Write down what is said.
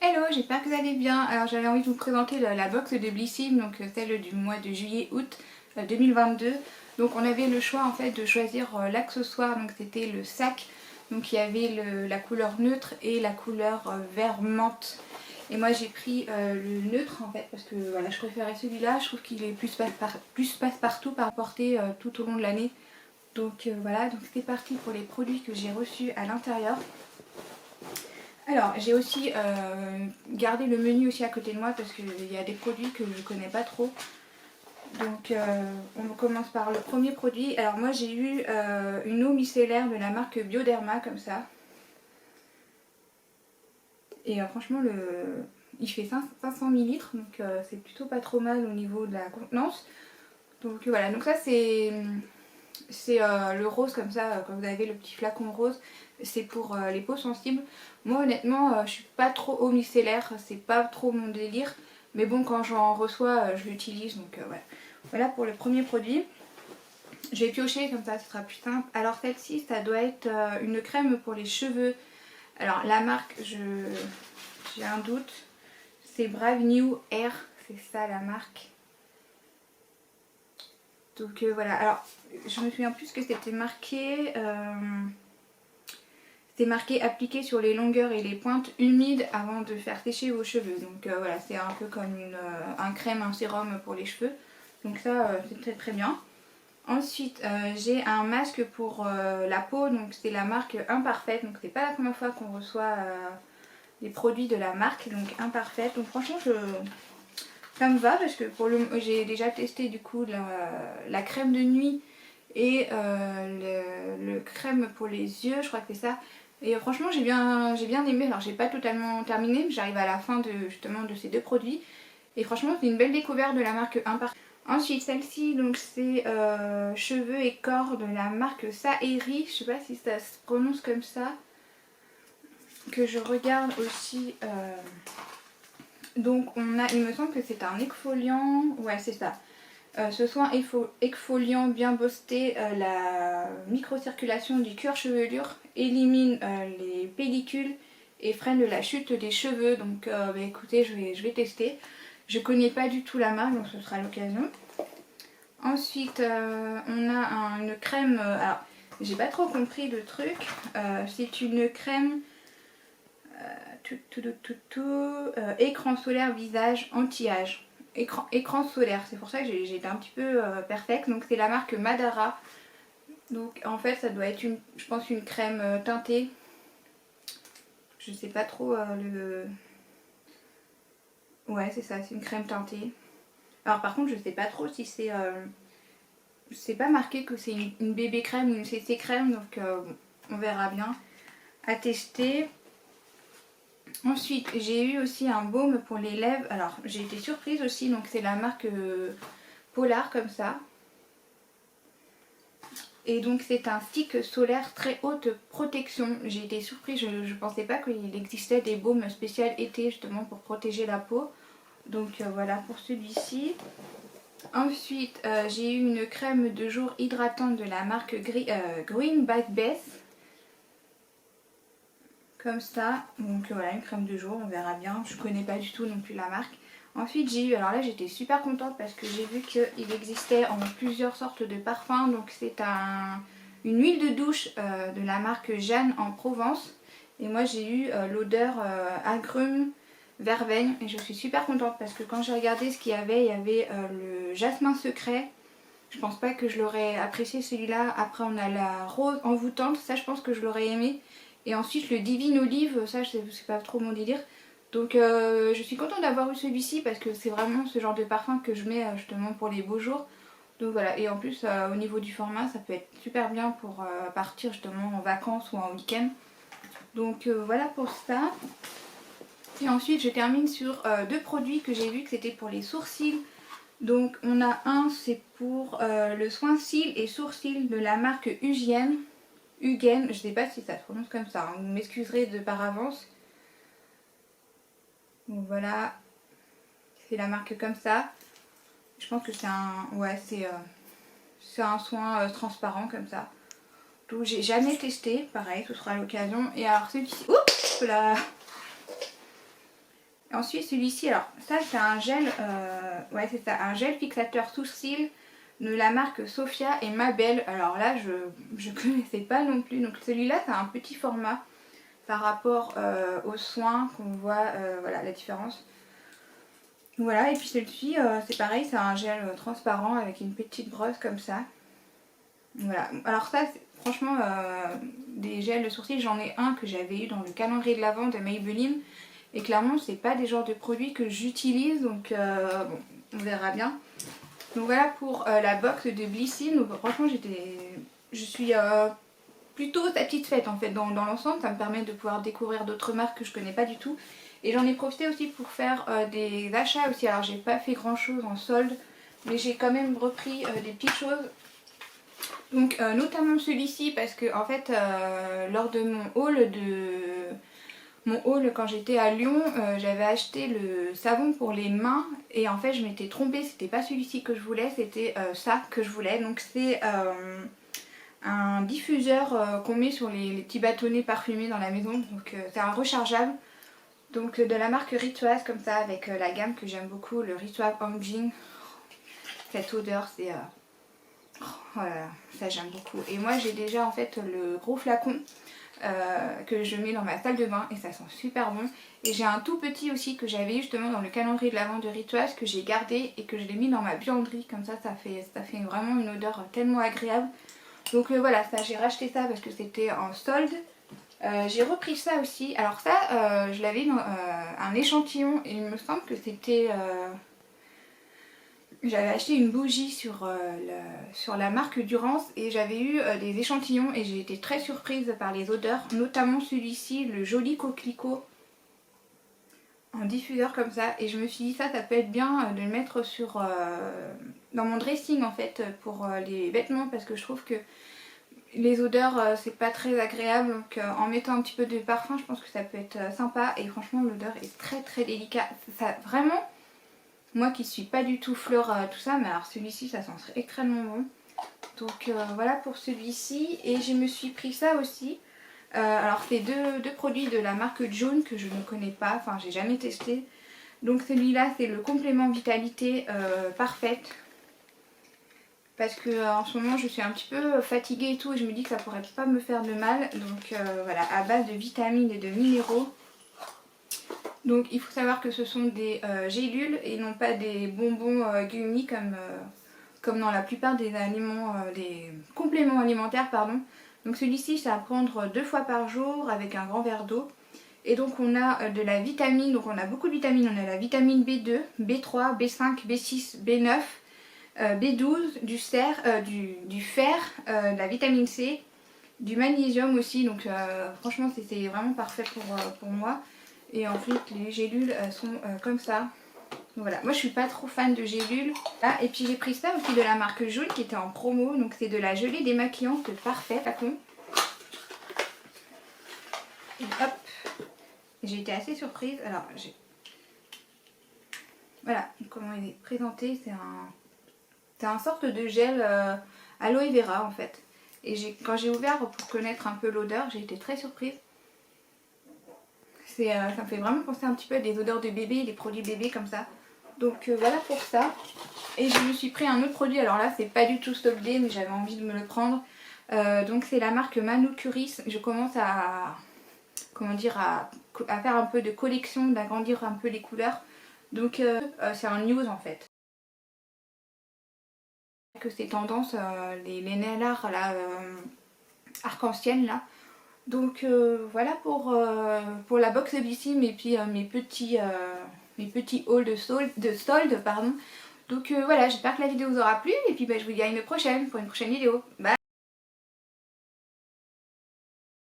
Hello, j'espère que vous allez bien. Alors j'avais envie de vous présenter la box de Blissim, donc celle du mois de juillet-août 2022. Donc on avait le choix en fait de choisir l'accessoire, donc c'était le sac. Donc il y avait la couleur neutre et la couleur vert menthe. Et moi j'ai pris le neutre en fait parce que voilà, je préférais celui-là. Je trouve qu'il est plus passe-partout par porter tout au long de l'année. Donc voilà, donc c'était parti pour les produits que j'ai reçus à l'intérieur. Alors j'ai aussi gardé le menu aussi à côté de moi parce qu'il y a des produits que je ne connais pas trop. Donc on commence par le premier produit. Alors moi j'ai eu une eau micellaire de la marque Bioderma comme ça. Et franchement il fait 500 ml donc c'est plutôt pas trop mal au niveau de la contenance. Donc voilà, donc ça c'est le rose comme ça, quand vous avez le petit flacon rose, c'est pour les peaux sensibles. Moi honnêtement je suis pas trop eau micellaire, c'est pas trop mon délire. Mais bon, quand j'en reçois je l'utilise, donc voilà. Voilà pour le premier produit. Je vais piocher comme ça, ce sera plus simple. Alors celle-ci, ça doit être une crème pour les cheveux. Alors la marque, j'ai un doute. C'est Brave New Air, c'est ça la marque. Donc voilà, alors je me souviens plus que c'était marqué. C'était marqué appliquer sur les longueurs et les pointes humides avant de faire sécher vos cheveux. Donc voilà, c'est un peu comme un crème, un sérum pour les cheveux. Donc ça c'est très très bien. Ensuite j'ai un masque pour la peau, donc c'est la marque Imparfaite. Donc c'est pas la première fois qu'on reçoit les produits de la marque, donc Imparfaite. Donc franchement ça me va parce que j'ai déjà testé du coup la crème de nuit et le crème pour les yeux, je crois que c'est ça. Et franchement j'ai bien aimé. Alors j'ai pas totalement terminé, mais j'arrive à la fin justement de ces deux produits. Et franchement c'est une belle découverte de la marque Imparfaite. Ensuite celle-ci donc c'est cheveux et corps de la marque Saeri. Je sais pas si ça se prononce comme ça. Que je regarde aussi. Donc il me semble que c'est un exfoliant. Ouais c'est ça. Ce soin exfoliant bien boosté la microcirculation du cuir chevelure, élimine les pellicules et freine la chute des cheveux. Donc bah, écoutez, je vais tester. Je connais pas du tout la marque, donc ce sera l'occasion. Ensuite on a une crème, alors j'ai pas trop compris le truc. C'est une crème écran solaire visage anti-âge. Écran solaire, c'est pour ça que j'ai été un petit peu perfect. Donc c'est la marque Madara. Donc en fait ça doit être je pense une crème teintée. Je sais pas trop Ouais c'est ça, c'est une crème teintée. Alors par contre je sais pas trop si c'est pas marqué que c'est une bébé crème ou une CC crème, donc on verra bien. À tester. Ensuite j'ai eu aussi un baume pour les lèvres. Alors j'ai été surprise aussi, donc c'est la marque Polar comme ça. Et donc c'est un stick solaire très haute protection. J'ai été surprise, je pensais pas qu'il existait des baumes spéciaux été justement pour protéger la peau. Donc voilà pour celui-ci. Ensuite j'ai eu une crème de jour hydratante de la marque Green by Beth. Comme ça, donc voilà une crème de jour, on verra bien, je connais pas du tout non plus la marque. Ensuite j'ai eu, alors là j'étais super contente parce que j'ai vu qu'il existait en plusieurs sortes de parfums. Donc c'est une huile de douche de la marque Jeanne en Provence. Et moi j'ai eu l'odeur agrumes verveine et je suis super contente parce que quand j'ai regardé ce qu'il y avait, il y avait le jasmin secret. Je pense pas que je l'aurais apprécié celui-là. Après on a la rose envoûtante, ça je pense que je l'aurais aimé. Et ensuite le divine olive, ça c'est pas trop mon délire. Donc je suis contente d'avoir eu celui-ci parce que c'est vraiment ce genre de parfum que je mets justement pour les beaux jours. Donc voilà, et en plus au niveau du format ça peut être super bien pour partir justement en vacances ou en week-end. Donc voilà pour ça. Et ensuite je termine sur deux produits que j'ai vu que c'était pour les sourcils. Donc on a c'est pour le soin cils et sourcils de la marque Ugen. Ugen, je sais pas si ça se prononce comme ça, hein, vous m'excuserez par avance. Donc voilà, c'est la marque comme ça. Je pense que c'est c'est un soin transparent comme ça. Donc j'ai jamais testé, pareil, ce sera l'occasion. Et alors celui-ci, oups là, Et ensuite celui-ci, alors ça c'est un gel, ouais c'est ça, un gel fixateur sourcils de la marque Sophia et Mabel. Alors là je connaissais pas non plus, donc celui-là c'est un petit format par rapport aux soins qu'on voit, voilà la différence. Voilà, et puis celui-ci c'est pareil, c'est un gel transparent avec une petite brosse comme ça. Voilà, alors ça franchement des gels de sourcils, j'en ai un que j'avais eu dans le calendrier de l'Avent de Maybelline. Et clairement c'est pas des genres de produits que j'utilise, donc bon, on verra bien. Donc voilà pour la box de Blissy. Donc franchement je suis plutôt satisfaite en fait dans l'ensemble. Ça me permet de pouvoir découvrir d'autres marques que je connais pas du tout. Et j'en ai profité aussi pour faire des achats aussi. Alors j'ai pas fait grand chose en solde, mais j'ai quand même repris des petites choses. Donc notamment celui-ci parce que en fait lors de mon haul quand j'étais à Lyon, j'avais acheté le savon pour les mains et en fait je m'étais trompée, c'était pas celui-ci que je voulais, c'était ça que je voulais. Donc c'est un diffuseur qu'on met sur les petits bâtonnets parfumés dans la maison, donc c'est un rechargeable. Donc de la marque Rituals comme ça avec la gamme que j'aime beaucoup, le Ritual Engine. Cette odeur c'est... oh là là, ça j'aime beaucoup. Et moi j'ai déjà en fait le gros flacon que je mets dans ma salle de bain et ça sent super bon. Et j'ai un tout petit aussi que j'avais justement dans le calendrier de l'Avent de Rituals que j'ai gardé et que je l'ai mis dans ma buanderie. Comme ça fait vraiment une odeur tellement agréable. Donc voilà, ça j'ai racheté ça parce que c'était en solde. J'ai repris ça aussi. Alors ça je l'avais dans un échantillon et il me semble que c'était... J'avais acheté une bougie sur la marque Durance et j'avais eu des échantillons et j'ai été très surprise par les odeurs, notamment celui-ci, le joli coquelicot en diffuseur comme ça. Et je me suis dit ça peut être bien de le mettre dans mon dressing en fait pour les vêtements parce que je trouve que les odeurs c'est pas très agréable. Donc en mettant un petit peu de parfum je pense que ça peut être sympa et franchement l'odeur est très très délicate. Ça vraiment... Moi qui suis pas du tout fleur tout ça, mais alors celui-ci ça sent extrêmement bon. Donc voilà pour celui-ci. Et je me suis pris ça aussi. Alors c'est deux produits de la marque June que je ne connais pas, enfin j'ai jamais testé. Donc celui-là c'est le complément vitalité parfaite. Parce que en ce moment je suis un petit peu fatiguée et tout et je me dis que ça pourrait pas me faire de mal. Donc voilà, à base de vitamines et de minéraux. Donc il faut savoir que ce sont des gélules et non pas des bonbons gummy comme dans la plupart des des compléments alimentaires pardon. Donc celui-ci c'est à prendre 2 fois par jour avec un grand verre d'eau. Et donc on a de la vitamine, donc on a beaucoup de vitamines, on a la vitamine B2, B3, B5, B6, B9, B12, du fer, de la vitamine C, du magnésium aussi. Donc franchement c'est vraiment parfait pour moi. Et ensuite les gélules sont comme ça. Donc voilà, moi je suis pas trop fan de gélules. Ah, et puis j'ai pris ça aussi de la marque Joule qui était en promo. Donc c'est de la gelée démaquillante parfaite. Et hop, j'ai été assez surprise. Alors voilà comment il est présenté. C'est un sorte de gel aloe vera en fait. Et quand j'ai ouvert pour connaître un peu l'odeur, j'ai été très surprise. Ça me fait vraiment penser un petit peu à des odeurs de bébé, des produits bébés comme ça. Donc voilà pour ça. Et je me suis pris un autre produit, alors là c'est pas du tout soldé mais j'avais envie de me le prendre. Donc c'est la marque Manucuris. Je commence à faire un peu de collection, d'agrandir un peu les couleurs. Donc c'est un news en fait. Que c'est tendance, les nailards là, arc-en-ciel là. Donc voilà pour la box de Blissy et puis mes petits hauls de solde pardon. Donc voilà, j'espère que la vidéo vous aura plu et puis je vous dis à une prochaine pour une prochaine vidéo. Bye.